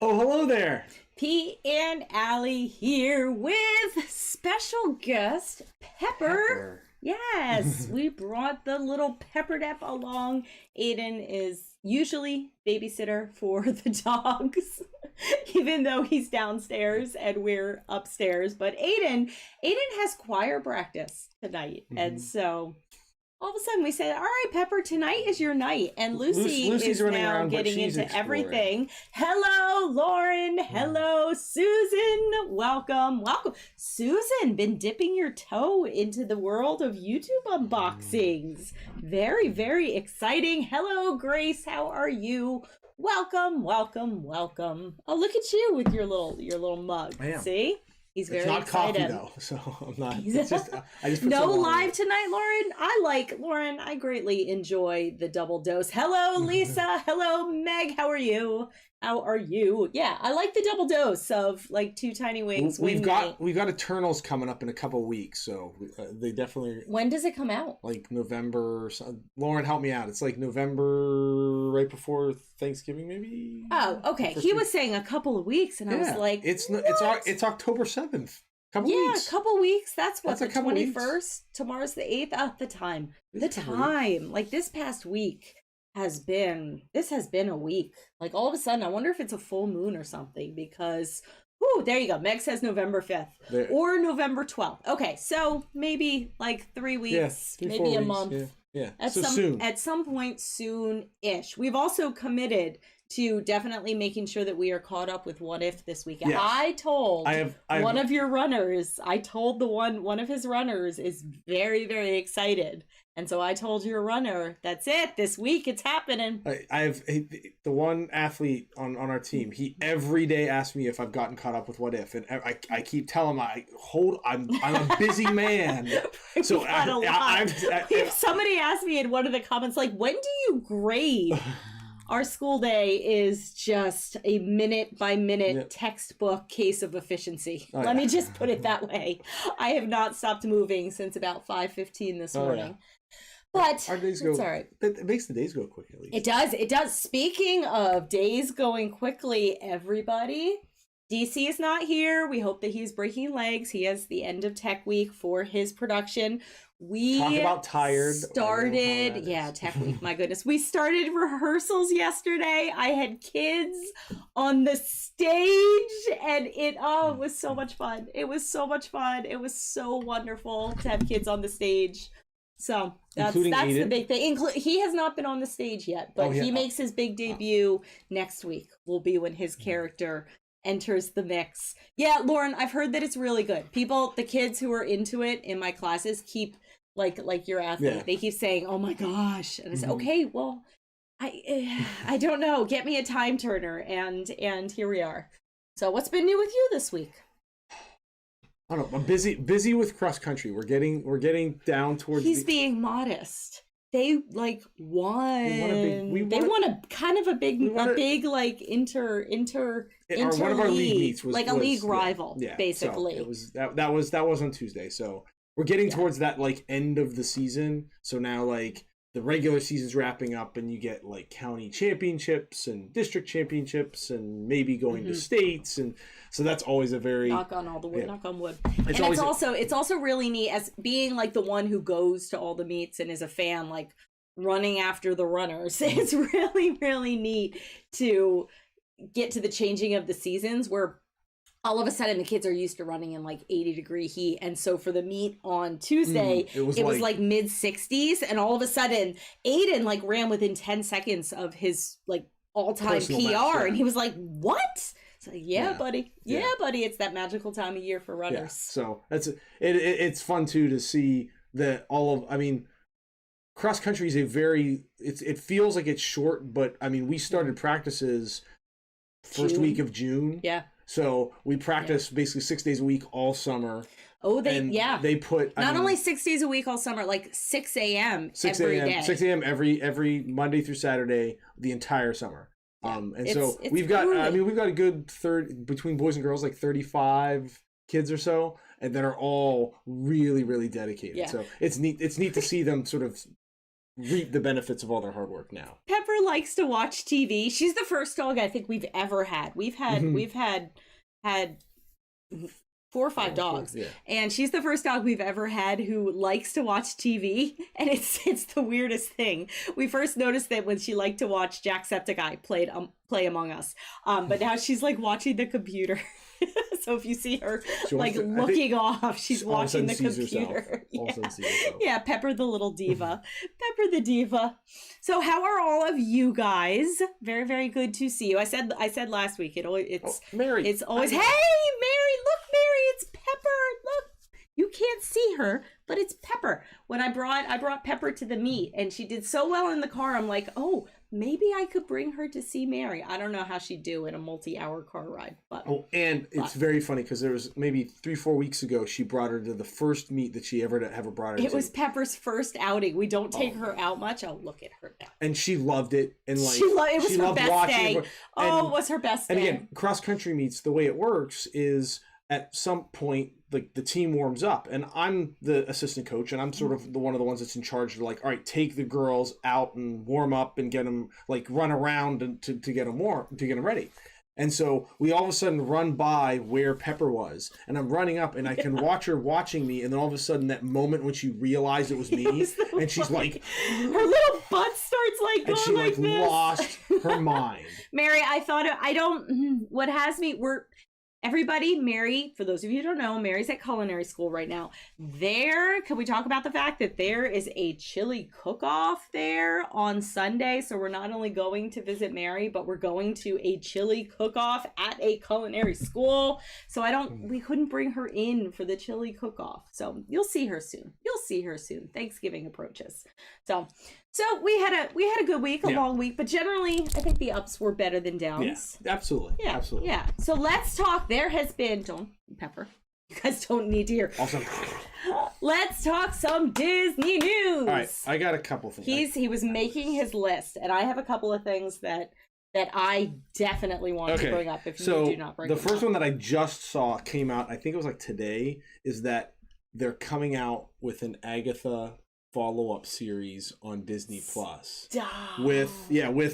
Oh, hello there. Pete and Allie here with special guest Pepper. Yes, we brought the little Pepper Dep along. Aiden is usually babysitter for the dogs, even though he's downstairs and we're upstairs. But Aiden has choir practice tonight, and so all of a sudden we said, all right, Pepper, tonight is your night. And Lucy's is now around, getting into everything. Hello, Lauren. Hello, Susan. Welcome. Susan, been dipping your toe into the world of YouTube unboxings. Very, very exciting. Hello, Grace. How are you? Welcome. Oh, look at you with your little mug. I am. See? He's very excited. It's not coffee though, so I'm not. It's just I just put no some live tonight, Lauren. I greatly enjoy the double dose. Hello, Lisa. Hello, Meg. How are you? Yeah, I like the double dose of like two tiny wings. We've got Eternals coming up in a couple weeks, so they definitely. When does it come out? Like November. Lauren, help me out. It's like November, right before Thanksgiving, maybe. Oh, okay. He was saying a couple of weeks, and I was like, it's October 7th. Couple weeks. That's what, the 21st. Tomorrow's the 8th. The time. Like this past week has been a week. Like all of a sudden, I wonder if it's a full moon or something because, there you go. Meg says November 5th or November 12th. Okay, so maybe like 3 weeks, maybe a month. Yeah. Soon. At some point soon-ish. We've also committed to definitely making sure that we are caught up with What If this weekend. Yes. I told one of your runners, one of his runners is very, very excited. And so I told your runner, that's it. This week it's happening. I have the one athlete on our team. He every day asks me if I've gotten caught up with What If, and I keep telling him I'm a busy man. So somebody asked me in one of the comments, like, when do you grade? Our school day is just a minute-by-minute textbook case of efficiency. Let me just put it that way. I have not stopped moving since about 5:15 this morning. But our days go, it's all right. It makes the days go quick, at least. It does. Speaking of days going quickly, everybody, DC is not here. We hope that he's breaking legs. He has the end of Tech Week for his production. We talk about tired. Tech Week. My goodness. We started rehearsals yesterday. I had kids on the stage and it was so much fun. It was so much fun. It was so wonderful to have kids on the stage. So that's the big thing. He has not been on the stage yet, but he makes his big debut next week. Will be when his character enters the mix. Yeah, Lauren, I've heard that it's really good. The kids who are into it in my classes keep like your athlete. They keep saying, "Oh my gosh!" And I say, "Okay, well, I don't know. Get me a time turner." And here we are. So, what's been new with you this week? I don't know. I'm busy with cross country. We're getting down towards. He's being modest. They won. They won a kind of a big like inter one of our league meets was like a league rival, basically. So it was that was on Tuesday. So we're getting towards that like end of the season. So now like the regular season's wrapping up, and you get like county championships and district championships, and maybe going to states, and so that's always a very knock on wood. It's also really neat as being like the one who goes to all the meets and is a fan, like running after the runners. It's really, really neat to get to the changing of the seasons where all of a sudden the kids are used to running in like 80-degree heat. And so for the meet on Tuesday, it was like mid 60s. And all of a sudden Aiden like ran within 10 seconds of his like all-time personal PR. best, and he was like, what? It's like, buddy. Yeah, buddy. It's that magical time of year for runners. Yeah. So it's fun too to see that cross country is it feels like it's short, but I mean, we started practices first week of June. Yeah. So we practice basically 6 days a week all summer. Oh, they put only 6 days a week all summer, like 6 a.m. every day. 6 a.m. every Monday through Saturday, the entire summer. So we've got a good between boys and girls, like 35 kids or so, and that are all really, really dedicated. Yeah. So it's neat to see them sort of reap the benefits of all their hard work now. Pepper likes to watch TV. She's the first dog I think we've ever had. We've had 4 or 5 dogs, and she's the first dog we've ever had who likes to watch TV, and it's the weirdest thing. We first noticed that when she liked to watch Jacksepticeye play Among Us, but now she's like watching the computer. So if you see her like looking off, she's watching the computer. Yeah, Pepper the little diva. Pepper the diva. So how are all of you guys? Very, very good to see you. I said last week Mary. It's always, hey Mary, look Mary, it's Pepper. Look. You can't see her, but it's Pepper. When I brought Pepper to the meet and she did so well in the car, I'm like, oh, maybe I could bring her to see Mary. I don't know how she'd do in a multi-hour car ride, but it's very funny because there was maybe 3-4 weeks ago she brought her to the first meet that she ever brought her to. It was Pepper's first outing. We don't take her out much. Oh, look at her now. And she loved it, and like it was her best day. It was her best day. And again, cross country meets, the way it works is at some point like the team warms up, and I'm the assistant coach, and I'm sort of one of the ones that's in charge of like, all right, take the girls out and warm up and get them like run around and to get them ready. And so we all of a sudden run by where Pepper was, and I'm running up, and I can watch her watching me, and then all of a sudden that moment when she realized it was me, and she's like, her little butt starts like going, and she like this. Lost her mind. Mary, what has me, everybody, Mary, for those of you who don't know, Mary's at culinary school right now. Can we talk about the fact that there is a chili cook-off there on Sunday? So we're not only going to visit Mary, but we're going to a chili cook-off at a culinary school. So we couldn't bring her in for the chili cook-off. So you'll see her soon. Thanksgiving approaches. So we had a good week, a long week, but generally I think the ups were better than downs. Yeah, absolutely. Yeah, absolutely. Yeah. So let's talk. There has been Pepper. You guys don't need to hear. Awesome. Let's talk some Disney news. All right, I got a couple things. He was making his list, and I have a couple of things that I definitely want to bring up if you do not bring them up. The first one that I just saw came out, I think it was like today, is that they're coming out with an Agatha follow-up series on Disney Plus with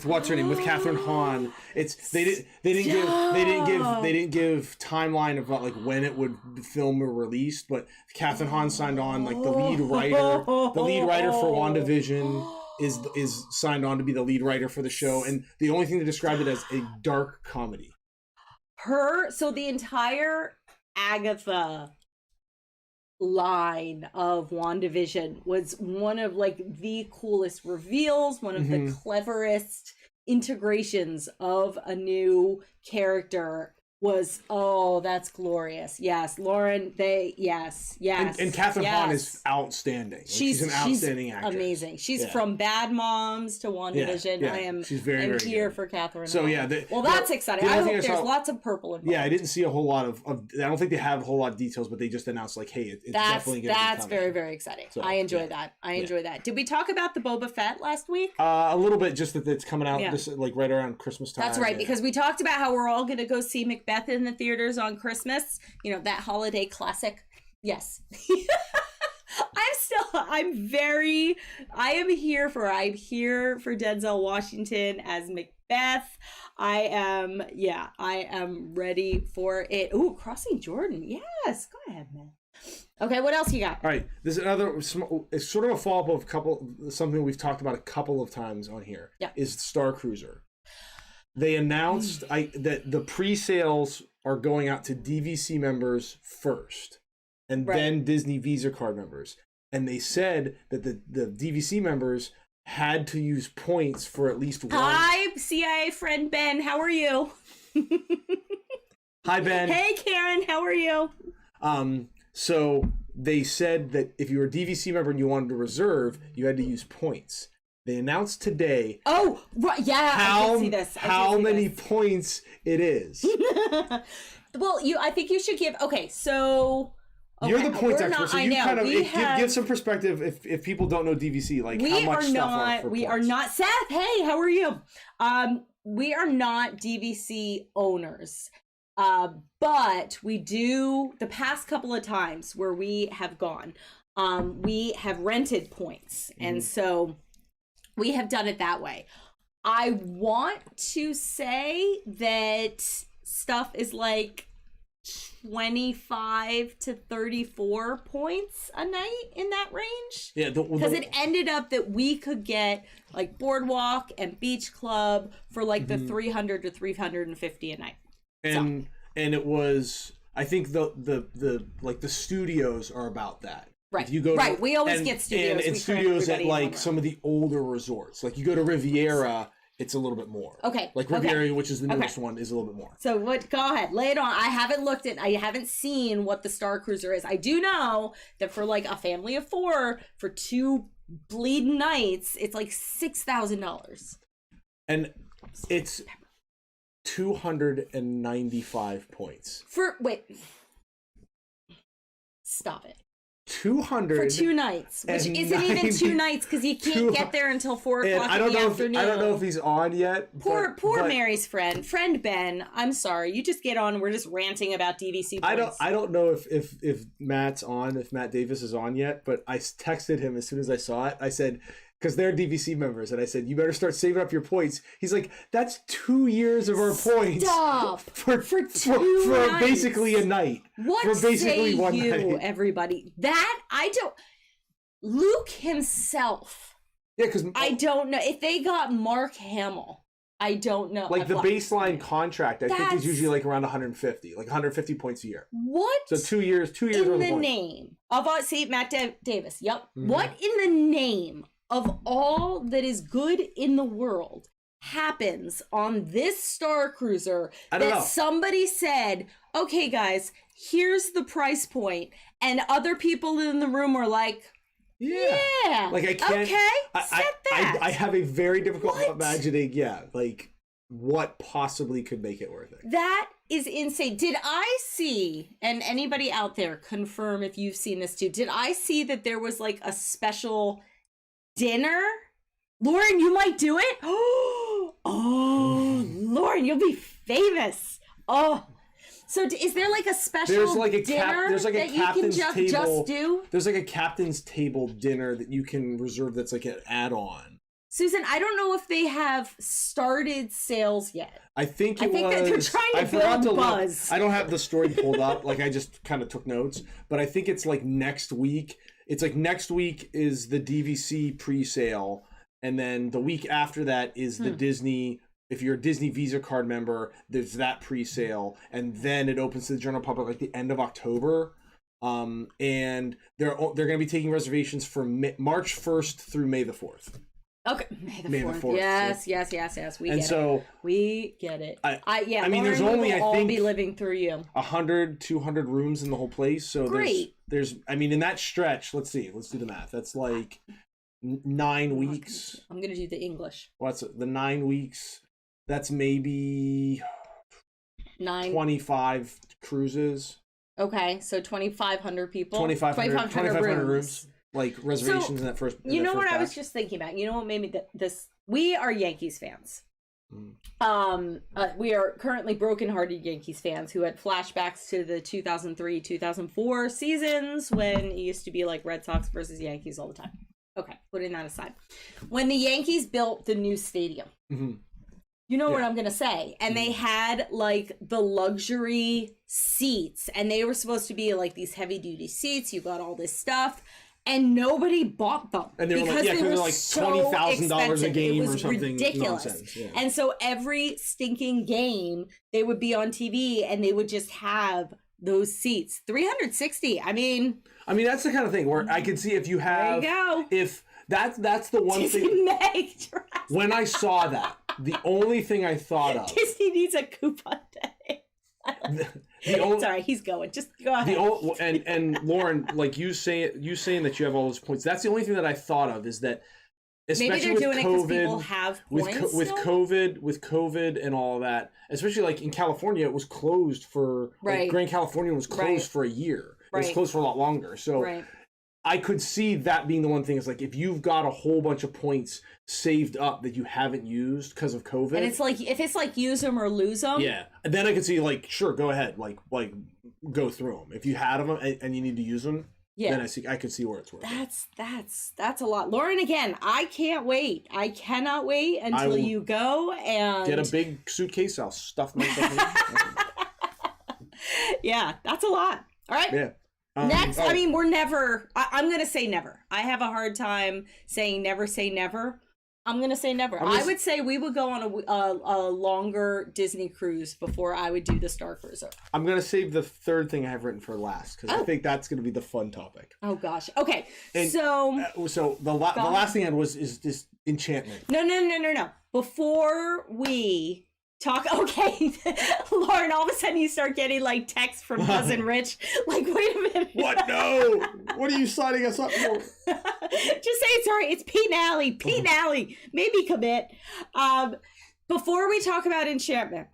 what's her name, with Catherine Hahn. They didn't give timeline about like when it would film or released, but Catherine Hahn signed on, like the lead writer for WandaVision is signed on to be the lead writer for the show, and the only thing to describe it as a dark comedy. So the entire Agatha line of WandaVision was one of like the coolest reveals, one of the cleverest integrations of a new character was, that's glorious. Yes, Lauren, and Catherine Hahn is outstanding. She's an outstanding actress. Amazing. She's from Bad Moms to WandaVision. Yeah. She's very here good for Catherine Hahn. That's exciting. I hope there's lots of purple involved. Yeah, I didn't see a whole lot of I don't think they have a whole lot of details, but they just announced like, hey, it's definitely going to be coming. That's very, very exciting. So, I enjoy that. Did we talk about the Boba Fett last week? A little bit, just that it's coming out this like right around Christmas time. That's right, because we talked about how we're all going to go see Macbeth in the theaters on Christmas, that holiday classic. Yes. I'm here for Denzel Washington as Macbeth. I am ready for it. Ooh, Crossing Jordan. Yes, go ahead, man. Okay, what else you got? All right, there's another. It's sort of a follow-up of something we've talked about a couple of times on here. Yeah, is Star Cruiser. They announced that the pre-sales are going out to DVC members first, and then Disney Visa card members. And they said that the DVC members had to use points for at least one. Hi, CIA friend Ben. How are you? Hi, Ben. Hey, Karen. How are you? So they said that if you were a DVC member and you wanted to reserve, you had to use points. They announced today. Oh, right, yeah, I did see this. How many points it is? Well, I think you should give. Okay, so you're the points expert, so you kind of give some perspective if people don't know DVC, like how much stuff are for we points. Are not. Seth, hey, how are you? We are not DVC owners. But we do, the past couple of times where we have gone, we have rented points, and so we have done it that way. I want to say that stuff is like 25 to 34 points a night in that range. Yeah, because it ended up that we could get like Boardwalk and Beach Club for like the 300 to 350 a night. And it was, I think the like the studios are about that. Right. If you go to, we always get studios. And studios at like some of the older resorts. Like you go to Riviera, it's a little bit more. Okay. Like Riviera, which is the newest one, is a little bit more. So go ahead, lay it on. I haven't seen what the Star Cruiser is. I do know that for like a family of 4, for 2 bleeding nights, it's like $6,000. And it's 295 points. Stop it. 200 for 2 nights, which isn't even 2 nights because you can't get there until 4 o'clock in the afternoon. I don't know if he's on yet. Poor Mary's friend Ben. I'm sorry. You just get on. We're just ranting about DVC points. I don't know if Matt's on, if Matt Davis is on yet. But I texted him as soon as I saw it. I said, because they're DVC members, and I said, you better start saving up your points. He's like, that's 2 years of our points. Stop. For basically a night. What for basically say one you, night. Everybody? That, I don't... Luke himself. Yeah, because... I don't know. If they got Mark Hamill, I don't know. Like the baseline contract, I think is usually like around 150. Like 150 points a year. What? So 2 years in the name of... See, Matt Davis. Yep. Mm-hmm. What in the name of all that is good in the world happens on this Star Cruiser that somebody said, okay guys, here's the price point, and other people in the room were like, yeah, like I can't, I have a very difficult imagining, like what possibly could make it worth it. That is insane. Did I see, and anybody out there confirm if you've seen this too, did I see that there was like a special dinner? Lauren, you might do it. Oh, Lauren, you'll be famous. Oh, so is there like a special dinner that you can just do? There's like a captain's table dinner that you can reserve that's like an add-on. Susan, I don't know if they have started sales yet. I think that they're trying to build buzz. I don't have the story pulled up. Like I just kind of took notes, but I think it's like next week. It's like next week is the DVC pre-sale, and then the week after that is the Disney. If you're a Disney Visa card member, there's that pre-sale, and then it opens to the general public like the end of October. And they're going to be taking reservations for March 1st through May the 4th. Okay, May the 4th. Yes. We get it. I mean, there's only, I think, be living through you. 100, 200 rooms in the whole place. So there's, I mean, in that stretch, let's do the math. That's like 9 weeks. I'm going to do the English. What's the 9 weeks? That's maybe 25 cruises. Okay, so 2,500 people. 2,500 rooms. Like reservations in that first. You know what I was just thinking about? You know what made me this? We are Yankees fans. We are currently broken-hearted Yankees fans who had flashbacks to the 2003-2004 seasons when it used to be like Red Sox versus Yankees all the time. Okay, putting that aside. When the Yankees built the new stadium, you know what I'm going to say. And they had like the luxury seats, and they were supposed to be like these heavy-duty seats. You got all this stuff. And nobody bought them. And they were like $20,000 a game or something. Ridiculous. Nonsense. Yeah. And so every stinking game, they would be on TV and they would just have those seats. 360. I mean, that's the kind of thing where I could see if you have. There you go. If that's the one thing. When I saw that, the only thing I thought of. Disney needs a coupon day. Sorry, he's going. Just go ahead. And Lauren, like you saying that you have all those points. That's the only thing that I thought of is that, especially maybe they're doing it because people have points with COVID and all that. Especially like in California, it was closed for like Grand California was closed for a year. It was closed for a lot longer. So I could see that being the one thing is like if you've got a whole bunch of points saved up that you haven't used because of COVID. And it's like, if it's like use them or lose them. Yeah. And then I could see like, sure, go ahead. Like go through them. If you had them and you need to use them, then I could see where it's worth. That's a lot, Lauren. Again, I can't wait. I cannot wait until you go and get a big suitcase. I'll stuff myself in. Yeah, that's a lot. All right. Yeah. Next, I mean, we're never. I'm gonna say never. I have a hard time saying never. Say never. I'm gonna say never. I would say we would go on a longer Disney cruise before I would do the Star Cruiser. I'm gonna save the third thing I have written for last because I think that's gonna be the fun topic. Oh gosh. Okay. And, so the last thing I had is this Enchantment. No. Before we talk, okay, Lauren, all of a sudden you start getting like texts from Cousin Rich. Like, wait a minute. What? No. What are you signing us up for? Just say sorry. It's Pete and Allie. Pete and Allie. Maybe commit. Before we talk about Enchantment,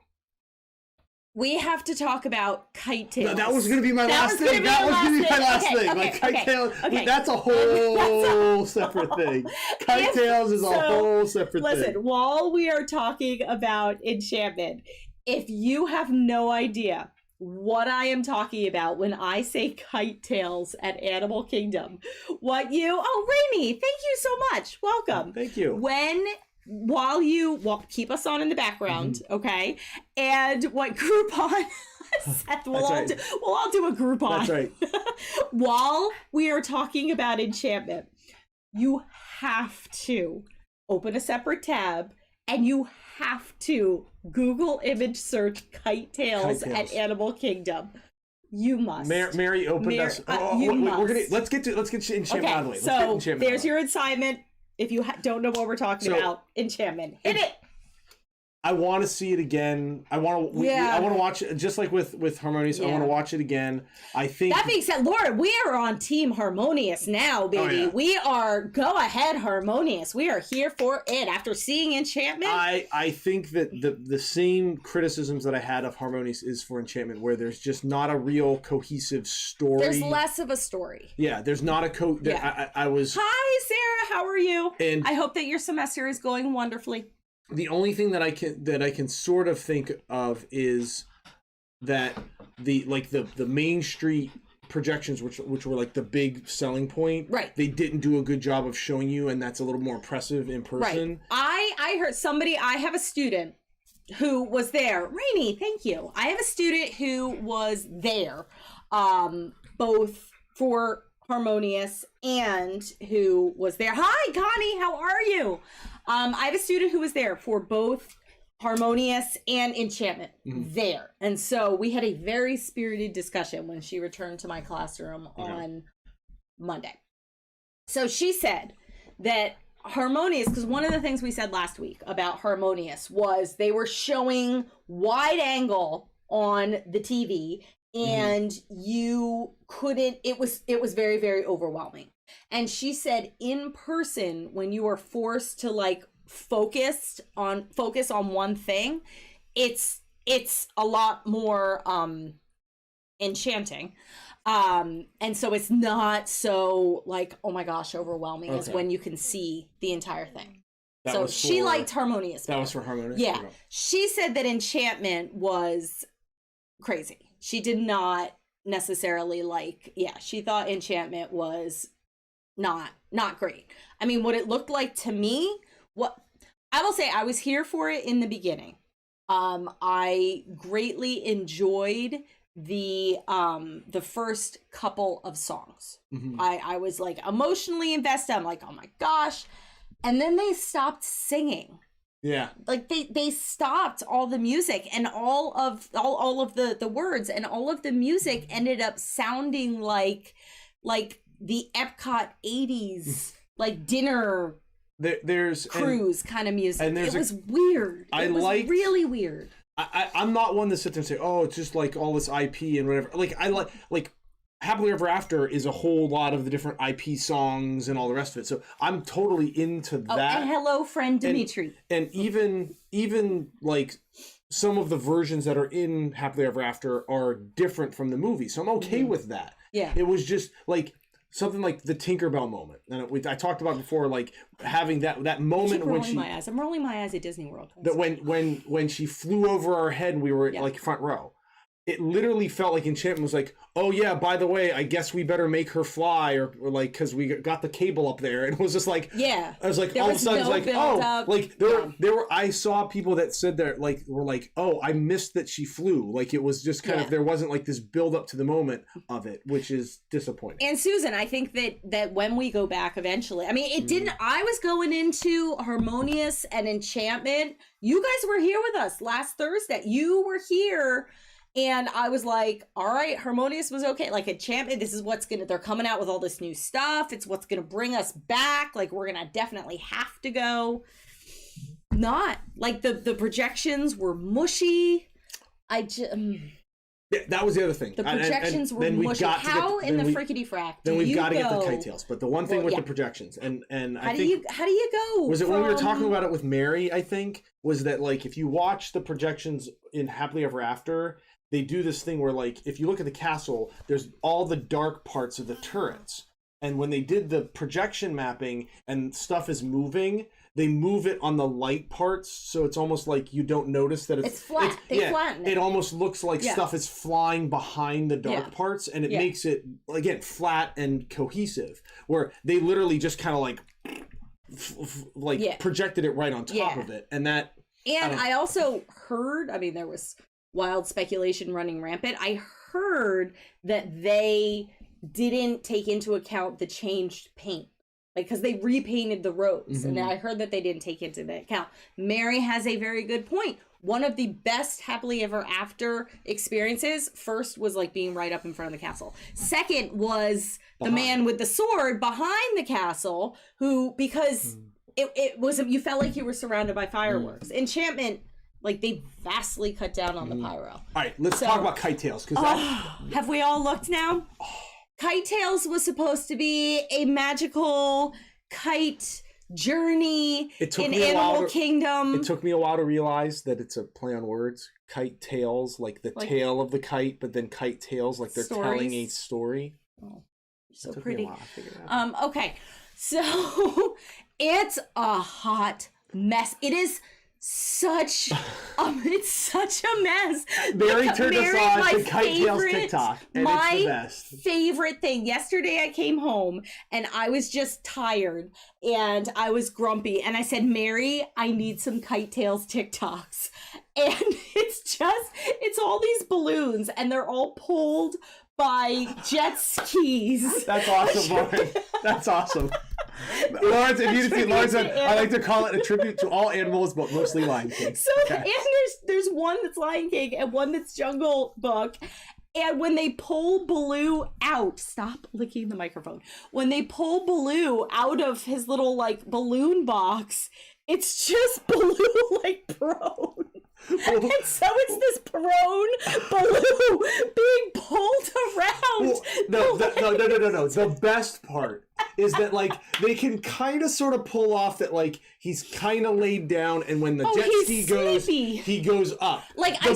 we have to talk about Kite Tales. No, that was going to be my last thing. That was going to be my last thing. Like Kite Tales, that's a whole separate thing. Kite Tales is a whole separate thing. Listen, while we are talking about Enchantment, if you have no idea what I am talking about when I say Kite Tales at Animal Kingdom, Rainy, thank you so much. Welcome. Thank you. While you keep us on in the background, okay? And what Groupon, Seth, we'll all do a Groupon. That's right. While we are talking about Enchantment, you have to open a separate tab and you have to Google image search Kite Tales at Animal Kingdom. You must. Mary opened us. Let's get to Enchantment out of the way. So there's your assignment. If you don't know what we're talking about, Enchantment, hit it. I want to see it again. I want to watch it just like with Harmonious. I want to watch it again. I think that being said, Laura, we are on Team Harmonious now, baby. Oh, yeah. We are go ahead Harmonious. We are here for it after seeing Enchantment. I think that the same criticisms that I had of Harmonious is for Enchantment, where there's just not a real cohesive story. There's less of a story. Yeah, there's not a I was. Hi, Sarah. How are you? And I hope that your semester is going wonderfully. The only thing that I can sort of think of is that the Main Street projections, which were like the big selling point, right? They didn't do a good job of showing you, and that's a little more impressive in person. Right. I heard somebody. I have a student who was there. Rainy, thank you. I have a student who was there, both for Harmonious and who was there. Hi, Connie. How are you? I have a student who was there for both Harmonious and Enchantment there. And so we had a very spirited discussion when she returned to my classroom on Monday. So she said that Harmonious, because one of the things we said last week about Harmonious was they were showing wide angle on the TV and you couldn't, it was very, very overwhelming. And she said in person, when you are forced to like focus on one thing, it's a lot more enchanting. And so it's not so like, oh my gosh, overwhelming as when you can see the entire thing. She liked Harmonious. That was for Harmonious? Yeah. She said that Enchantment was crazy. She did not necessarily she thought Enchantment was not great. I mean, what it looked like to me, what I will say, I was here for it in the beginning. I greatly enjoyed the first couple of songs. I was like emotionally invested. I'm like, oh my gosh. And then they stopped singing. Yeah. Like they stopped all the music and all of the words, and all of the music ended up sounding like the Epcot 80s like dinner cruise kind of music. And it was weird. It was really weird. I'm not one to sit there and say, oh, it's just like all this IP and whatever. Like I like Happily Ever After is a whole lot of the different IP songs and all the rest of it. So I'm totally into that. And hello, friend Dimitri. And even like some of the versions that are in Happily Ever After are different from the movie. So I'm okay with that. Yeah. It was just like something like the Tinkerbell moment. And I talked about before, like having that moment when I'm rolling my eyes at Disney World. That when she flew over our head and we were like front row. it literally felt like Enchantment was like, oh yeah, by the way, I guess we better make her fly, or like, because we got the cable up there, and it was just like, yeah, I was like, there all was of a sudden, no it's like, build oh, up. like there were, I saw people that said that, like, were like, oh, I missed that she flew, like it was just kind of, there wasn't like this build up to the moment of it, which is disappointing. And Susan, I think that when we go back eventually, I mean, it didn't, I was going into Harmonious and Enchantment. You guys were here with us last Thursday. You were here. And I was like, all right, Harmonious was okay. Like, Enchantment, this is what's they're coming out with all this new stuff. It's what's gonna bring us back. Like, we're gonna definitely have to go. Not. Like, the projections were mushy. Yeah, that was the other thing. The projections were mushy. How in the frickety frack Then we've got to get the go? kite tails. But the one thing with the projections, and how do you go? Was it when we were talking about it with Mary, I think, was that, like, if you watch the projections in Happily Ever After, they do this thing where, like, if you look at the castle, there's all the dark parts of the turrets. And when they did the projection mapping and stuff is moving, they move it on the light parts, so it's almost like you don't notice that it's flat. They flatten it. It almost looks like stuff is flying behind the dark parts, and it makes it, again, flat and cohesive, where they literally just kind of like projected it right on top of it. And that... And I also heard, I mean, there was wild speculation running rampant. I heard that they didn't take into account the changed paint, like, because they repainted the roads, and I heard that they didn't take into that account. Mary has a very good point. One of the best Happily Ever After experiences, first was like being right up in front of the castle. Second was the man with the sword behind the castle, who, because it was, you felt like you were surrounded by fireworks. Enchantment, like, they vastly cut down on the pyro. All right, let's talk about Kite Tails. Have we all looked now? Kite Tails was supposed to be a magical kite journey in Animal Kingdom. It took me a while to realize that it's a play on words. Kite tails, like the tail of the kite, but then kite tails, like they're telling a story. Oh, so pretty. Okay, so it's a hot mess. It is such it's such a mess. Mary turned us on to Kite Tails TikTok, and it's the best. Favorite thing. Yesterday I came home and I was just tired and I was grumpy, and I said, Mary, I need some Kite Tails TikToks. And it's all these balloons, and they're all pulled by jet skis. That's awesome, Lauren. That's awesome. Lawrence, if you see Lawrence, I like to call it a tribute to all animals, but mostly Lion King. So, and there's one that's Lion King and one that's Jungle Book. And when they pull Baloo out, stop licking the microphone. When they pull Baloo out of his little, like, balloon box, it's just Baloo, like, prone. And so it's this prone Baloo being pulled around. No. The best part is that, like, they can kind of sort of pull off that, like, he's kind of laid down, and when the jet ski goes, he goes up. Like, I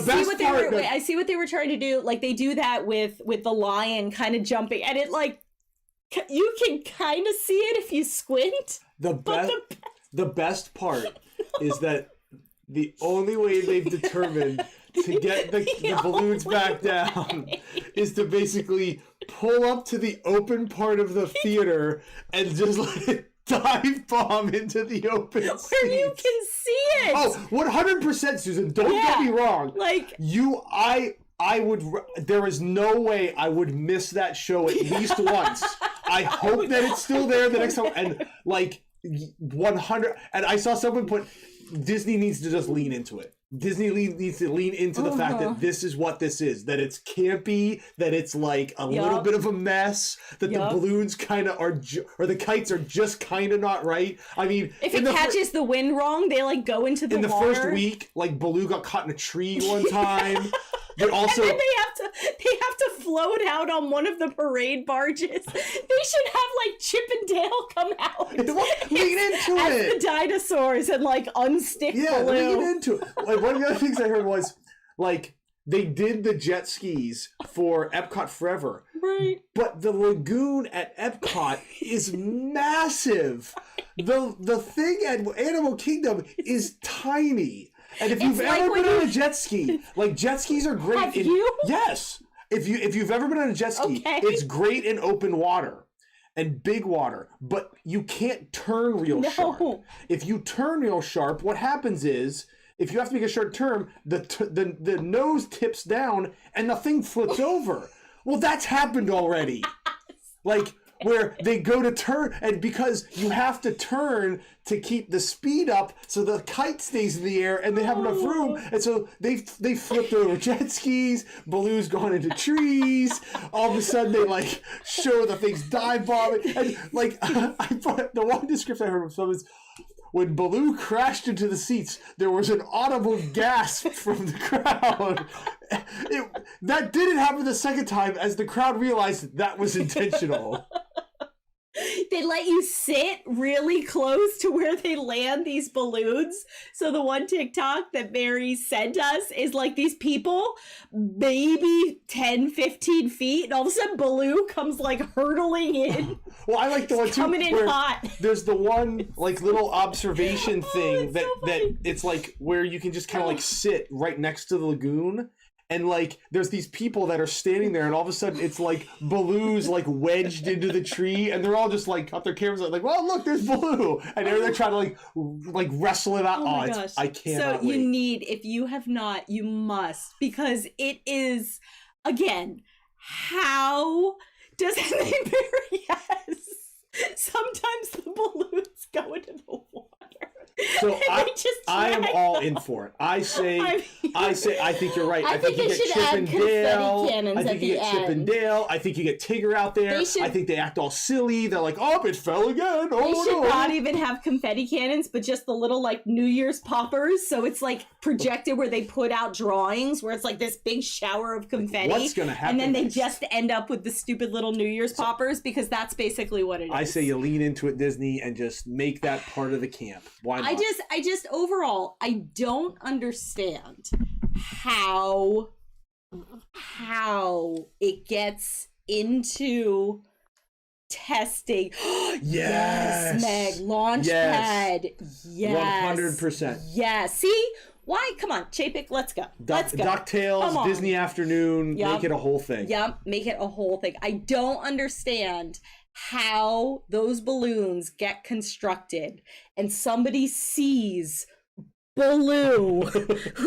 see what they were trying to do. Like, they do that with the lion kind of jumping, and it, like, you can kind of see it if you squint. The best part is that the only way they've determined to get the balloons back down is to basically pull up to the open part of the theater and just let it dive bomb into the open seats. Where you can see it. Oh, 100%, Susan. Don't get me wrong. Like, I would, there is no way I would miss that show at least once. I hope that it's still there the next time. And, like, 100, and I saw someone put, Disney needs to just lean into it. Disney needs to lean into the fact that this is what this is. That it's campy, that it's like a little bit of a mess, that the balloons kind of are, or the kites are just kind of not right. I mean, if it catches the wind wrong, they, like, go into the water. In the first week, like, Baloo got caught in a tree one time. But also, and then they have to float out on one of the parade barges. They should have, like, Chip and Dale come out. Lean into as it. The dinosaurs and, like, unstick Baloo. Lean into it. Like, one of the other things I heard was, like, they did the jet skis for Epcot Forever. Right. But the lagoon at Epcot is massive. The thing at Animal Kingdom is tiny. And if you've ever been on a jet ski, like jet skis are great. Have you? Yes. If you've ever been on a jet ski, it's great in open water and big water, but you can't turn real sharp. If you turn real sharp, what happens is, if you have to make a sharp turn, the nose tips down and the thing flips over. Well, that's happened already. Like, where they go to turn, and because you have to turn to keep the speed up so the kite stays in the air and they have enough room, and so they flipped over jet skis, balloons gone into trees, all of a sudden they like show the things dive bombing, and like the one description I heard from someone is, when Baloo crashed into the seats, there was an audible gasp from the crowd. That didn't happen the second time, as the crowd realized that was intentional. They let you sit really close to where they land these balloons. So the one TikTok that Mary sent us is like these people, maybe 10, 15 feet, and all of a sudden Baloo comes like hurtling in. Well, I like the one too, coming in where hot. There's the one like little observation thing that it's like where you can just kind of like sit right next to the lagoon. And like, there's these people that are standing there, and all of a sudden, it's like Baloo's like wedged into the tree, and they're all just like got their cameras out, like, well, look, there's Baloo, and they're trying to like wrestle it out. Oh my gosh! I cannot So wait. you need, if you have not, you must, because it is, again, how does it yes? Sometimes the balloons go into the water. So I am all in for it. I think you're right. I think you get Chip and Dale. I think you get Chip and Dale. I think you get Tigger out there. I think they act all silly. They're like, oh, it fell again. Oh, they should not even have confetti cannons, but just the little like New Year's poppers. So it's like projected where they put out drawings where it's like this big shower of confetti. Like, what's gonna happen? And then they just end up with the stupid little New Year's poppers, because that's basically what it is. I say you lean into it, Disney, and just make that part of the camp. Why not? I just overall, I don't understand how it gets into testing. Yes, Meg, Launchpad. Yes. 100%. Yes. See? Why? Come on, Chapek, let's go. Let's go. DuckTales, Disney Afternoon, make it a whole thing. Yep, make it a whole thing. I don't understand how those balloons get constructed and somebody sees Baloo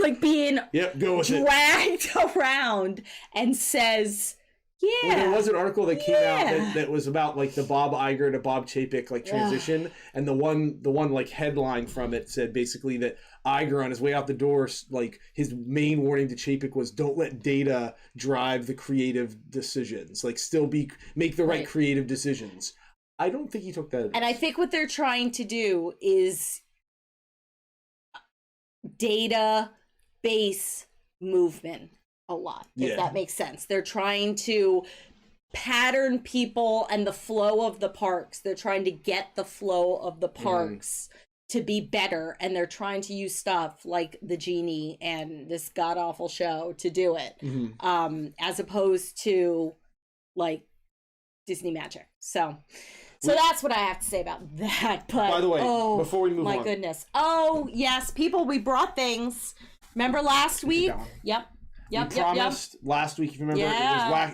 like being dragged around and says, well, there was an article that came out that was about like the Bob Iger to Bob Chapek like transition, and the one like headline from it said basically that Iger on his way out the door, like his main warning to Chapek was, don't let data drive the creative decisions, like still make the right creative decisions. I don't think he took that. And I think what they're trying to do is data base movement a lot, if that makes sense. They're trying to pattern people and the flow of the parks. They're trying to get the flow of the parks to be better, and they're trying to use stuff like the genie and this god-awful show to do it, as opposed to like Disney magic. So that's what I have to say about that. But by the way, before we move on, my goodness, yes, people, we brought things. Remember last week? Yep. We promised last week, if you remember,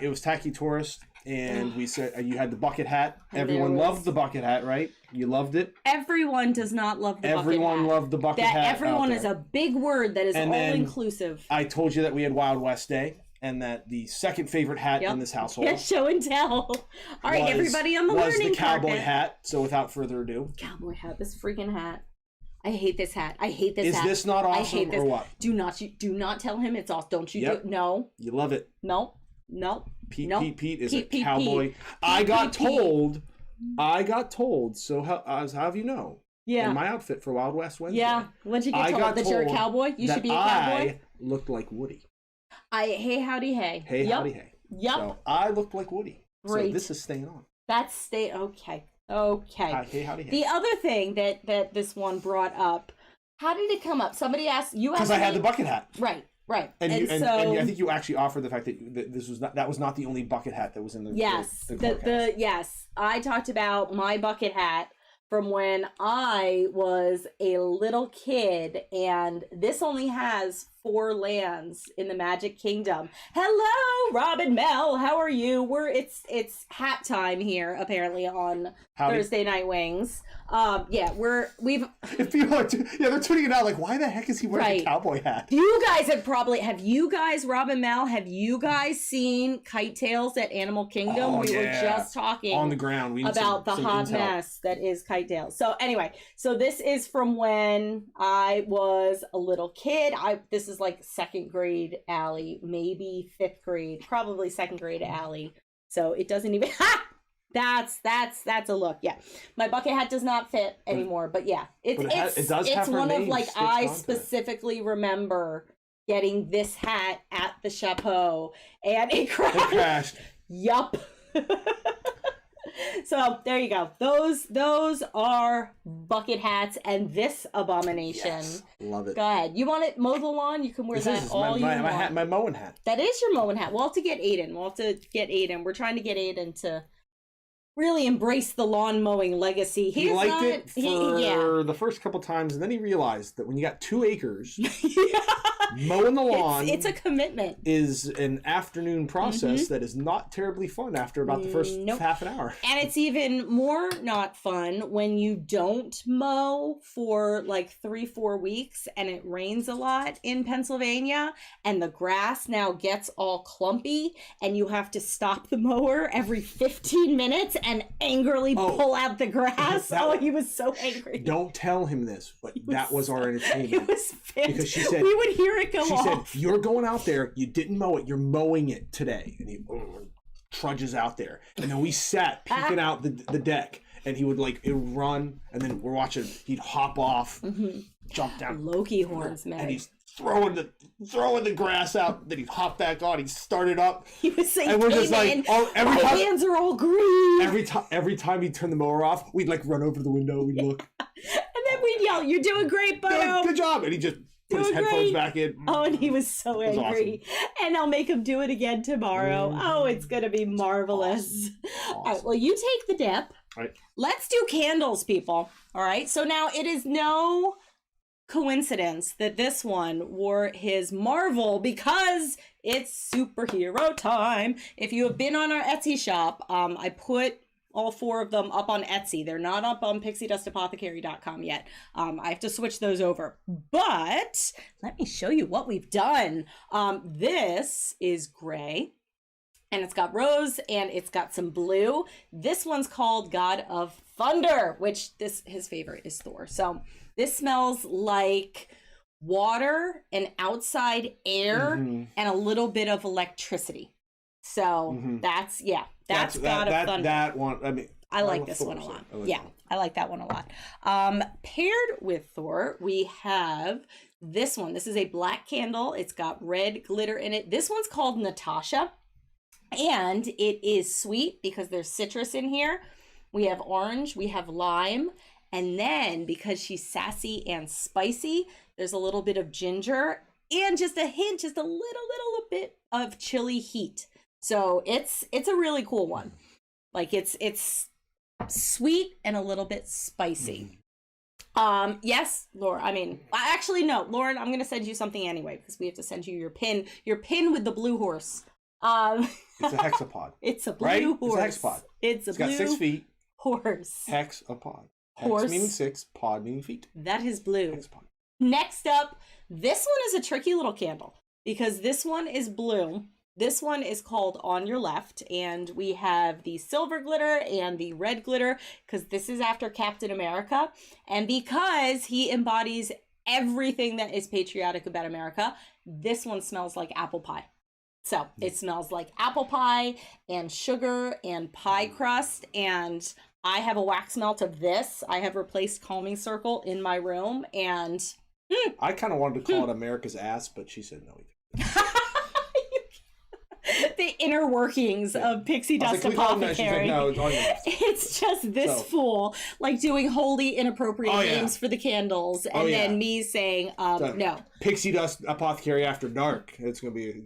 it was Tacky Tourist, and we said you had the bucket hat. Everyone loved the bucket hat, right? You loved it. Everyone does not love the bucket hat. Everyone loved the bucket hat. Everyone is a big word that is all inclusive. I told you that we had Wild West Day, and that the second favorite hat in this household. Yeah, show and tell. All right, everybody on the learning was the cowboy carpet. hat. So without further ado, cowboy hat. This freaking hat. I hate this hat. I hate this hat. Is this not awesome, I hate this. Or what? Do not tell him it's awesome. Don't you do it. No. You love it. No. Pete is a cowboy. I got told. So how have you know? Yeah. In my outfit for Wild West Wednesday. Yeah. When'd you get told that you're a cowboy? You should be a cowboy? I looked like Woody. Hey, howdy, hey. Hey, howdy, hey. Yep. So I looked like Woody. Great. So this is staying on. That's okay. Hey, howdy, hey. The other thing that this one brought up, how did it come up? Somebody asked you. Because I had the bucket hat. Right. And I think you actually offered the fact that that was not the only bucket hat that was in the yes. Yes, I talked about my bucket hat from when I was a little kid, and this only has 4 lands in the Magic Kingdom. Hello, Rob and Mel. How are you? It's hat time here apparently on Thursday Night Wings. Yeah, we've. If people are, they're tuning it out. Like, why the heck is he wearing a cowboy hat? You guys have you guys, Rob and Mel, have you guys seen Kite Tails at Animal Kingdom? Oh, we were just talking on the ground about the hot mess that is Kite Tails. So anyway, this is from when I was a little kid. This is like 2nd grade Allie, maybe 5th grade, probably 2nd grade Allie. So it doesn't even. That's a look. Yeah, my bucket hat does not fit anymore, but yeah, it does. It's one of like I specifically remember getting this hat at the chapeau, and it crashed. Yup. So there you go. Those are bucket hats, and this abomination. Yes, love it. Go ahead. You want it mow the lawn? You can wear that all you want. My hat, my mowing hat. That is your mowing hat. We'll have to get Aiden. We're trying to get Aiden to really embrace the lawn mowing legacy. He liked it for the first couple times, and then he realized that when you got 2 acres, mowing the lawn, it's a commitment. Is an afternoon process that is not terribly fun after about the first half an hour. And it's even more not fun when you don't mow for like 3-4 weeks and it rains a lot in Pennsylvania and the grass now gets all clumpy and you have to stop the mower every 15 minutes and angrily pull out the grass. He was so angry. Don't tell him this, but that was our entertainment. It was fantastic. Because she said, we would hear it go off. She said, you're going out there, you didn't mow it, you're mowing it today. And he trudges out there. And then we sat peeking out the deck. And he would it would run, and then we're watching, he'd hop off, jump down. Loki horns, man. And he's throwing the grass out, then he'd hop back on, he'd start it up. He was saying, and we're just like, every time, hands are all green. Every time he'd turn the mower off, we'd run over to the window, we'd look. And then we'd yell, "You're doing great, Bo! Good job!" And he just put his headphones back in. Oh, and he was so angry. Awesome. And I'll make him do it again tomorrow. Oh, it's going to be marvelous. Awesome. All right, well, you take the dip. All right. Let's do candles, people. All right, so now it is no coincidence that this one wore his Marvel because it's superhero time. If you have been on our Etsy shop, I put all 4 of them up on Etsy. They're not up on PixieDustApothecary.com yet. I have to switch those over. But let me show you what we've done. This is gray, and it's got rose, and it's got some blue. This one's called God of Thunder, which his favorite is Thor. So this smells like water and outside air and a little bit of electricity. So that's God of Thunder. That one, I mean, I like this one a lot. I like that one a lot. Paired with Thor, we have this one. This is a black candle. It's got red glitter in it. This one's called Natasha, and it is sweet because there's citrus in here. We have orange, we have lime, and then because she's sassy and spicy, there's a little bit of ginger and just a hint, just a little bit of chili heat. So it's a really cool one. It's sweet and a little bit spicy. Yes, Laura. I mean, actually, no, Lauren. I'm gonna send you something anyway because we have to send you your pin with the blue horse. It's a hexapod. It's a blue horse. It's a hexapod. It's got 6 feet. Horse. Hexapod. Horse. Hex meaning 6, pod meaning feet. That is blue. Hexapod. Next up, this one is a tricky little candle because this one is blue. This one is called On Your Left, and we have the silver glitter and the red glitter because this is after Captain America, and because he embodies everything that is patriotic about America, this one smells like apple pie. So it smells like apple pie and sugar and pie crust, and I have a wax melt of this. I have replaced Calming Circle in my room, and I kind of wanted to call it America's ass, but she said no. the inner workings of Pixie Dust Apothecary. It's just this fool like doing wholly inappropriate names for the candles, and then me saying no. Pixie Dust Apothecary After Dark. It's gonna be.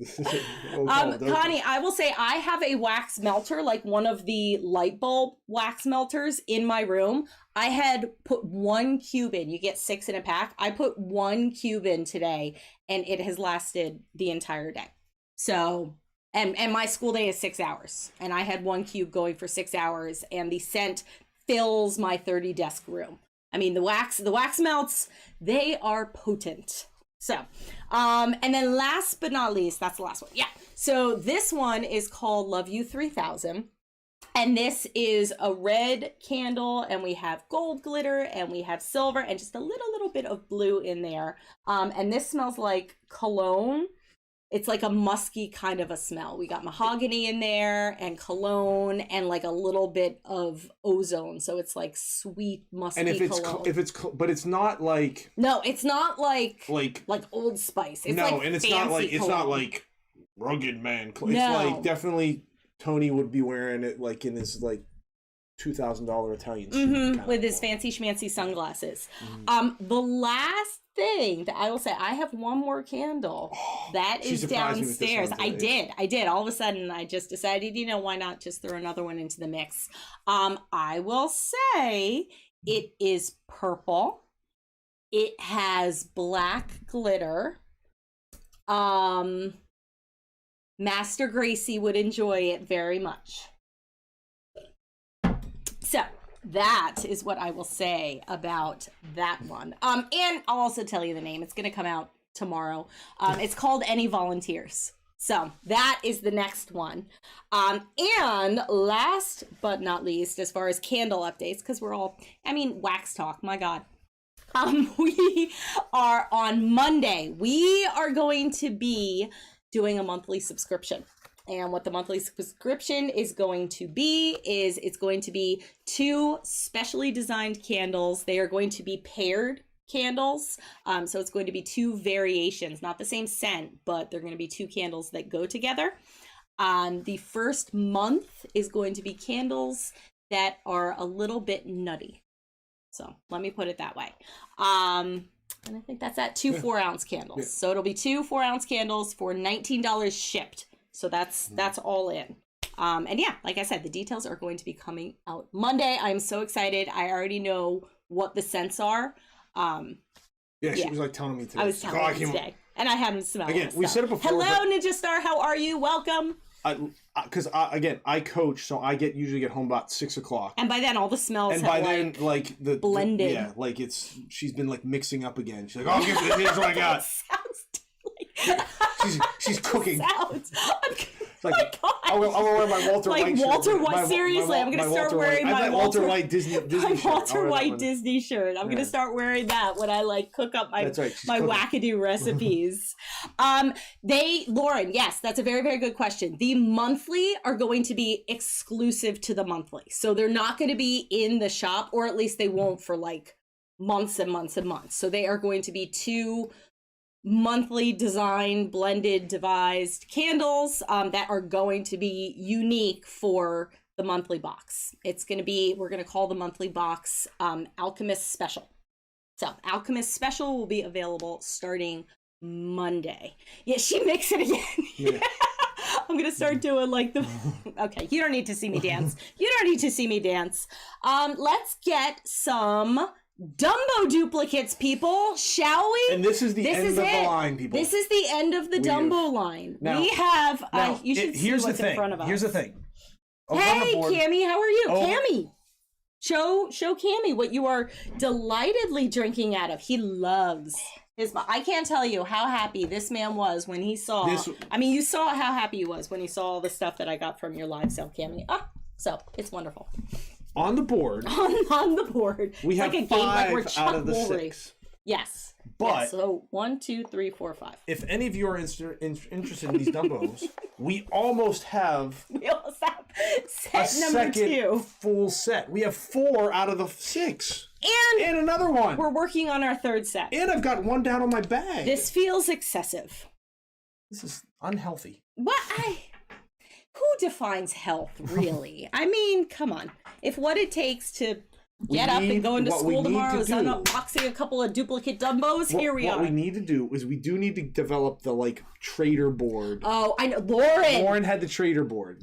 Connie, I will say I have a wax melter, like one of the light bulb wax melters in my room. I had put 1 cube in. You get 6 in a pack. I put 1 cube in today, and it has lasted the entire day. So. And my school day is 6 hours, and I had 1 cube going for 6 hours, and the scent fills my 30 desk room. I mean, the wax melts, they are potent. So, and then last but not least, that's the last one. Yeah. So this one is called Love You 3000. And this is a red candle, and we have gold glitter, and we have silver, and just a little bit of blue in there. And this smells like cologne. It's like a musky kind of a smell. We got mahogany in there and cologne and like a little bit of ozone. So it's like sweet, musky cologne. But it's not like. No, it's not like Old Spice. It's it's not like rugged man. It's like definitely Tony would be wearing it like in his like $2,000 Italian suit. With his fancy schmancy sunglasses. The last thing that I will say, I have one more candle that is downstairs. I did. All of a sudden, I just decided, why not just throw another one into the mix? I will say it is purple. It has black glitter. Master Gracie would enjoy it very much. So that is what I will say about that one. And I'll also tell you the name. It's going to come out tomorrow. It's called Any Volunteers. So that is the next one. And last but not least, as far as candle updates, because wax talk, my God. We are on Monday. We are going to be doing a monthly subscription. And what the monthly subscription is going to be is it's going to be 2 specially designed candles. They are going to be paired candles. So it's going to be 2 variations, not the same scent, but they're going to be 2 candles that go together. The first month is going to be candles that are a little bit nutty. So let me put it that way. And I think that's at 2 4-ounce candles. Yeah. So it'll be 2 4-ounce candles for $19 shipped. So that's all in. And yeah, like I said, the details are going to be coming out Monday. I'm so excited. I already know what the scents are. She was like telling me today. I was telling me today. And I haven't smelled it. Again, we said it before. Hello, Ninja Star. How are you? Welcome. Because I coach, so I usually get home about 6 o'clock. And by then, all the smells and by then, like the blended. She's been like mixing up again. She's like, oh, here's what I got. She's cooking. Sounds. Like, I'm gonna wear my Walter White shirt. Walter White, seriously, I'm gonna start wearing my Walter White Disney shirt. Walter White Disney shirt. I'm gonna start wearing that when I cook up my wackadoo recipes. Lauren, yes, that's a very, very good question. The monthly are going to be exclusive to the monthly. So they're not going to be in the shop, or at least they won't for like months and months and months. So they are going to be 2 monthly designed, blended, devised candles that are going to be unique for the monthly box. It's going to be, we're going to call the monthly box Alchemist Special. So Alchemist Special will be available starting Monday. Yeah, she makes it again. Yeah. I'm going to start doing like the... Okay, you don't need to see me dance. Let's get some Dumbo duplicates, people, shall we? And this is the end of the line, people. This is the end of the Dumbo line. Now, we have... you should see what's in front of us. Here's the thing. Hey, Cammie, how are you? Cammie, show Cammie what you are delightedly drinking out of. He loves his... I can't tell you how happy this man was when he saw... you saw how happy he was when he saw all the stuff that I got from your live sale, Cammie. So, it's wonderful. On the board. On the board. We have like 5 out of the 6. Yes. But so 1, 2, 3, 4, 5. If any of you are interested in these Dumbos, we almost have set number 2. Full set. We have 4 out of the 6. And another one. We're working on our 3rd set. And I've got one down on my bag. This feels excessive. This is unhealthy. What? who defines health, really? I mean, come on. If what it takes to get up and go into school tomorrow is unboxing a couple of duplicate Dumbos, here we are. What we need to do is we do need to develop the, like, trader board. Oh, I know. Lauren had the trader board.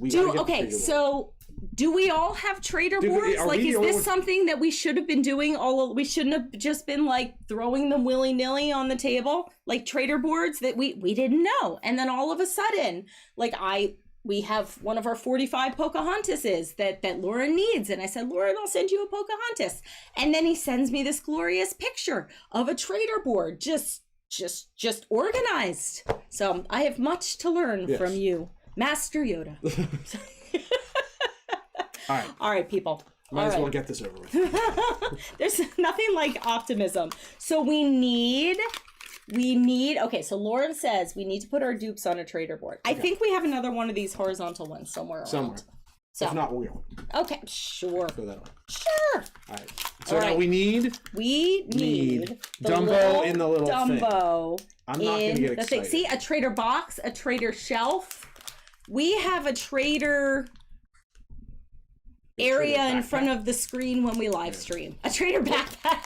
So do we all have trader boards? Like, is this something that we should have been doing we shouldn't have just been, like, throwing them willy-nilly on the table? Like, trader boards that we didn't know. And then all of a sudden, like, we have one of our 45 Pocahontases that Lauren needs. And I said, Lauren, I'll send you a Pocahontas. And then he sends me this glorious picture of a trader board, just organized. So I have much to learn from you, Master Yoda. All right, people. Might as well get this over with. There's nothing like optimism. So we need, okay, so Lauren says we need to put our dupes on a trader board. Okay. I think we have another one of these horizontal ones somewhere around. So, if not, we'll. Okay, sure. Throw that on. Sure. All right. So now we need Dumbo in the little Dumbo thing. I'm not going to get excited. See, a trader box, a trader shelf. We have a trader area in front of the screen when we live stream. A trader backpack.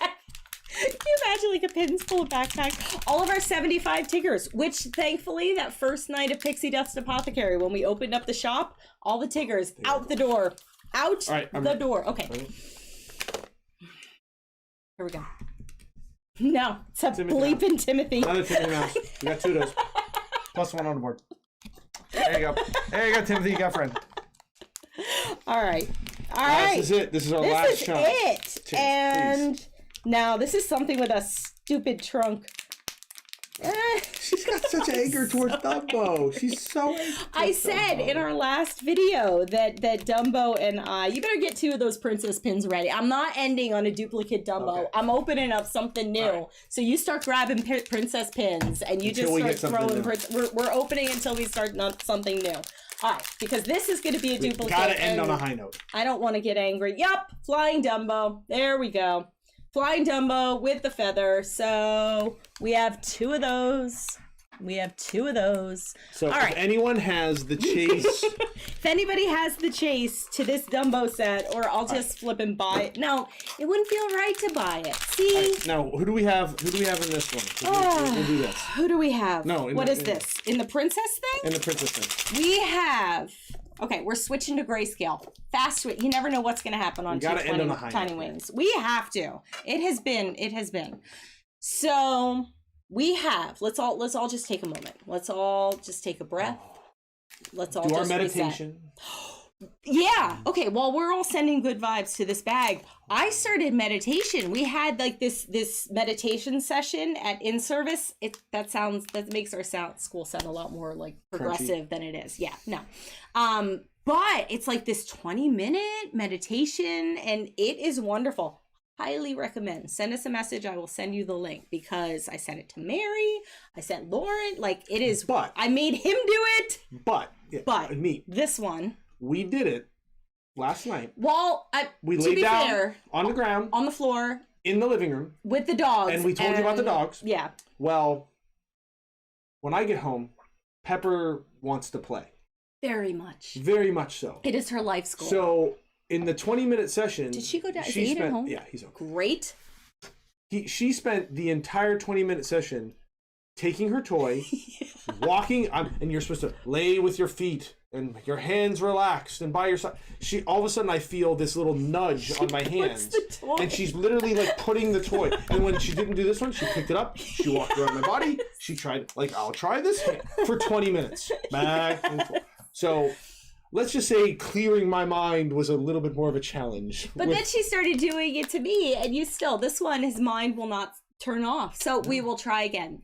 Can you imagine, like, a pins full of backpack? All of our 75 Tiggers, which thankfully that first night of Pixie Dust Apothecary, when we opened up the shop, all the Tiggers out the door. Out the door. Okay. Here we go. No, it's a bleeping Timothy. Another Timothy Mouse. We got 2 of those. Plus 1 on the board. There you go. There you go, Timothy. You got a friend. All right. All right. This is it. This is our last chunk. This is it. And now this is something with a stupid trunk. She's got such anger towards Dumbo. She's so angry. I said in our last video that Dumbo and I, you better get 2 of those princess pins ready. I'm not ending on a duplicate Dumbo. Okay. I'm opening up something new. Right. So you start grabbing princess pins and you just start throwing. We're opening until we start something new. All right, because this is going to be a duplicate. Gotta end on a high note. I don't want to get angry. Yup, flying Dumbo. There we go. Flying Dumbo with the feather. So we have 2 of those. So if anyone has the chase. If anybody has the chase to this Dumbo set, or I'll just flip and buy it. No, it wouldn't feel right to buy it. See? Now, who do we have? Who do we have in this one? We'll do this. Who do we have? No. What is this? In the princess thing? In the princess thing. We have. Okay, we're switching to grayscale. Fast switch. You never know what's going to happen on Tiny Wings. We have to. It has been. So we have. Let's all just take a moment. Let's all just take a breath. Let's all do our meditation. Yeah. Okay. Well, we're all sending good vibes to this bag. I started meditation. We had like this meditation session at in service. That makes our school sound a lot more like progressive than it is. Yeah. No. But it's like this 20-minute meditation, and it is wonderful. Highly recommend. Send us a message. I will send you the link because I sent it to Mary. I sent Lauren. Like, it is. But I made him do it. But me. This one. We did it last night. Well, we laid down on the ground, on the floor, in the living room with the dogs, and we told you about the dogs. Yeah. Well, when I get home, Pepper wants to play. Very much. Very much so. It is her life goal. So in the 20-minute session, did she go down? Is he at home? Yeah, he's okay. Great. She spent the entire 20-minute session taking her toy, walking, and you're supposed to lay with your feet and your hands relaxed and by your side. All of a sudden I feel this little nudge on my hands, and she's literally like putting the toy. And when she didn't do this one, she picked it up. She walked around my body. She tried I'll try this hand for 20 minutes, back and forth. So let's just say clearing my mind was a little bit more of a challenge. But then she started doing it to me, and this one, his mind will not turn off. So we will try again.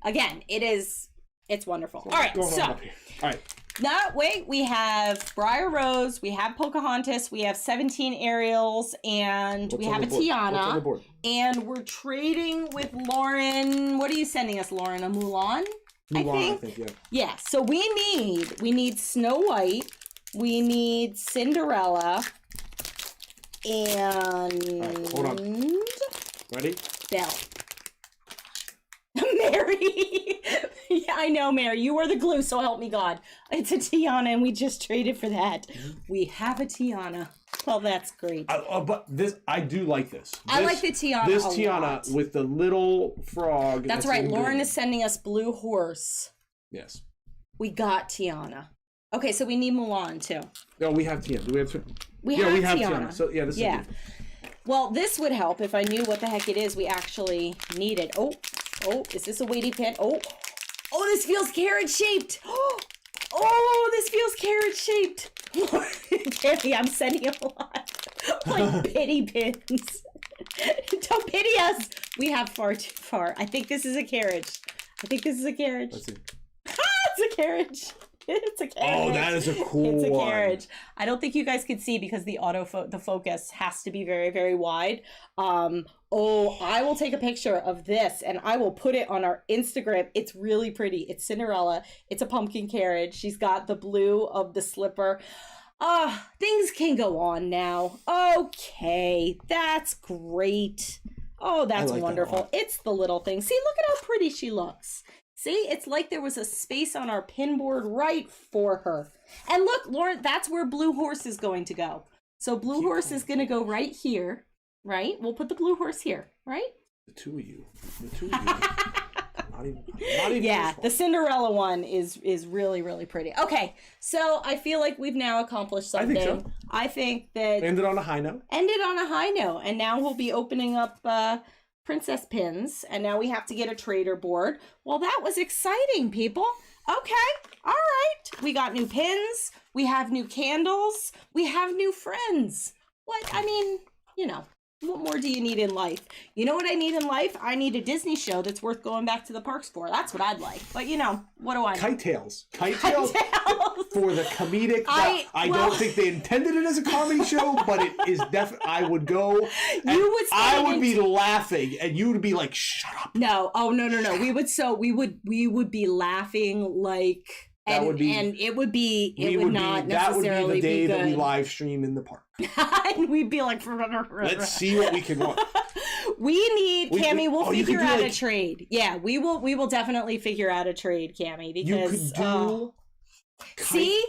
It's wonderful. All right, all right. No, wait, we have Briar Rose, we have Pocahontas, we have 17 Ariels, and we have a Tiana. And we're trading with Lauren. What are you sending us, Lauren? A Mulan? I think, yeah. Yeah, so we need Snow White, we need Cinderella, and... All right, hold on. Ready? Belle. Mary. Yeah, I know, Mary. You were the glue, so help me God. It's a Tiana, and we just traded for that. We have a Tiana. Well, that's great. But I do like this. I like the Tiana. This a Tiana lot. with the little frog. That's right. Lauren is sending us Blue Horse. Yes. We got Tiana. Okay, so we need Mulan too. No, we have Tiana. Do we have? We have Tiana. So yeah, this is good. Well, this would help if I knew what the heck it is we actually needed. Oh, is this a weighty pen? Oh, this feels carrot shaped. Oh, this feels carrot shaped. Candy, I'm sending you a lot. Like pity pins. Don't pity us. We have far too far. I think this is a carriage. Let's see. It's a carriage. It's a carriage. Oh, that is a cool It's a one. carriage. I don't think you guys could see because the the focus has to be very, very wide. I will take a picture of this and I will put it on our Instagram. It's really pretty. It's Cinderella. It's a pumpkin carriage. She's got the blue of the slipper. Things can go on now. Okay, that's great. Oh, that's wonderful. It's the little thing. See, look at how pretty she looks. See, it's like there was a space on our pin board right for her. And look, Lauren, that's where Blue Horse is going to go. So Blue Horse is going to go right here, right? We'll put the Blue Horse here, right? The two of you. Not even Yeah, the Cinderella one is really, really pretty. Okay, so I feel like we've now accomplished something. I think so. I think that... Ended on a high note. And now we'll be opening up... princess pins, and now we have to get a trader board. Well, that was exciting, people. Okay, all right. We got new pins, we have new candles, we have new friends. What, I mean, what more do you need in life? You know what I need in life? I need a Disney show that's worth going back to the parks for. That's what I'd like. But what do I know? Kite Tales for the comedic. I don't think they intended it as a comedy show, but it is definitely. I would go. I would be laughing, and you would be like, "Shut up!" No, no. We would be laughing like. And it would not necessarily that would be the day be that we live stream in the park. And we'd be like, let's see what we can watch. Cammie, we'll figure out a trade. Yeah, we will definitely figure out a trade, Cammie, because you could do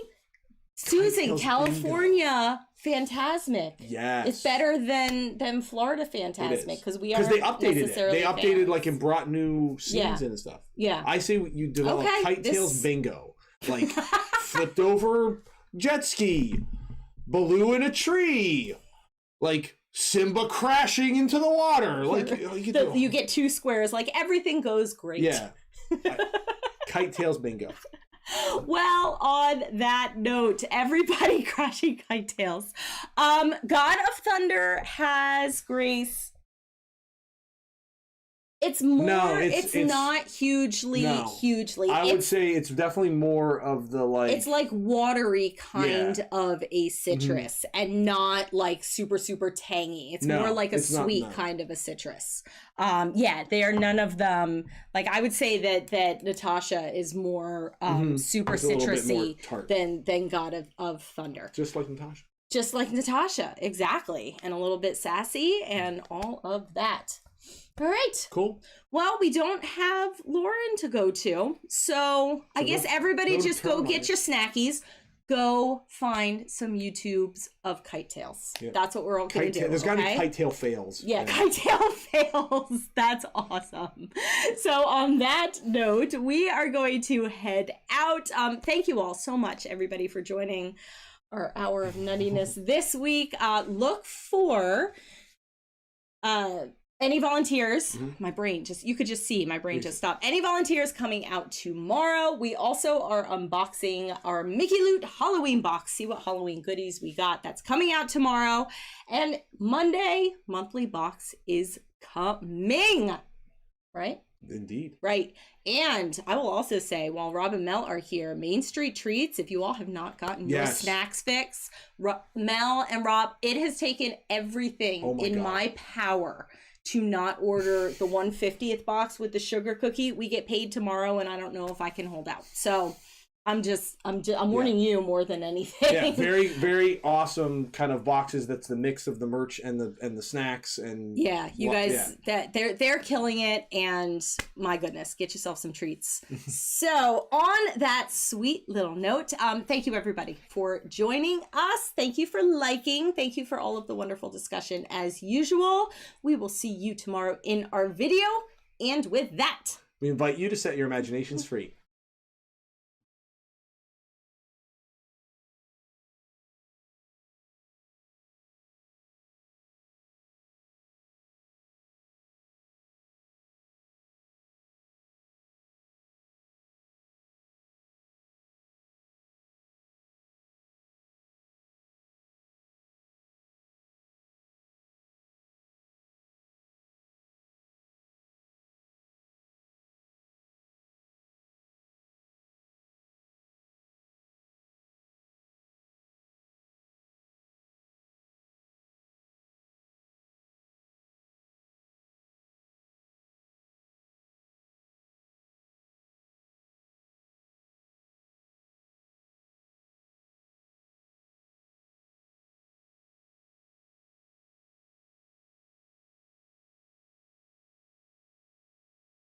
Susan, California Phantasmic. Yes. It's better than Florida Phantasmic because they updated it. They updated like and brought new scenes in and stuff. Yeah. I say you develop Kite Tails bingo. Like flipped over jet ski, Baloo in a tree, like Simba crashing into the water. You get 2 squares. Like everything goes great. Yeah. Kite Tails bingo. Well, on that note, everybody crashing kite tails. God of Thunder has Grace. It's more. It's not hugely. I would say it's definitely more of the like. It's like watery kind of a citrus, and not like super super tangy. It's more like a sweet kind of a citrus. They are none of them. Like I would say that Natasha is more super citrusy than God of Thunder. Just like Natasha. Just like Natasha, exactly, and a little bit sassy and all of that. All right. Cool. Well, we don't have Lauren to go to, so I guess everybody just go get your snackies. Go find some YouTubes of kite tails. Yep. That's what we're all going to do. There's got to be kite tail fails. Yeah, kite tail fails. That's awesome. So on that note, we are going to head out. Thank you all so much, everybody, for joining our hour of nuttiness this week. Look for any volunteers. My brain you could just see my brain just stopped. Any volunteers coming out tomorrow. We also are unboxing our Mickey Loot Halloween box. See what Halloween goodies we got. That's coming out tomorrow. And Monday, monthly box is coming. Right? Indeed. Right. And I will also say, while Rob and Mel are here, Main Street Treats, if you all have not gotten your snacks fix, Mel and Rob, it has taken everything in my power to not order the 150th box with the sugar cookie. We get paid tomorrow, and I don't know if I can hold out. So I'm warning you more than anything. Yeah, very, very awesome kind of boxes. That's the mix of the merch and the snacks and yeah, you guys that they're killing it, and my goodness, get yourself some treats. So on that sweet little note, thank you everybody for joining us. Thank you for liking. Thank you for all of the wonderful discussion as usual. We will see you tomorrow in our video, and with that, we invite you to set your imaginations free.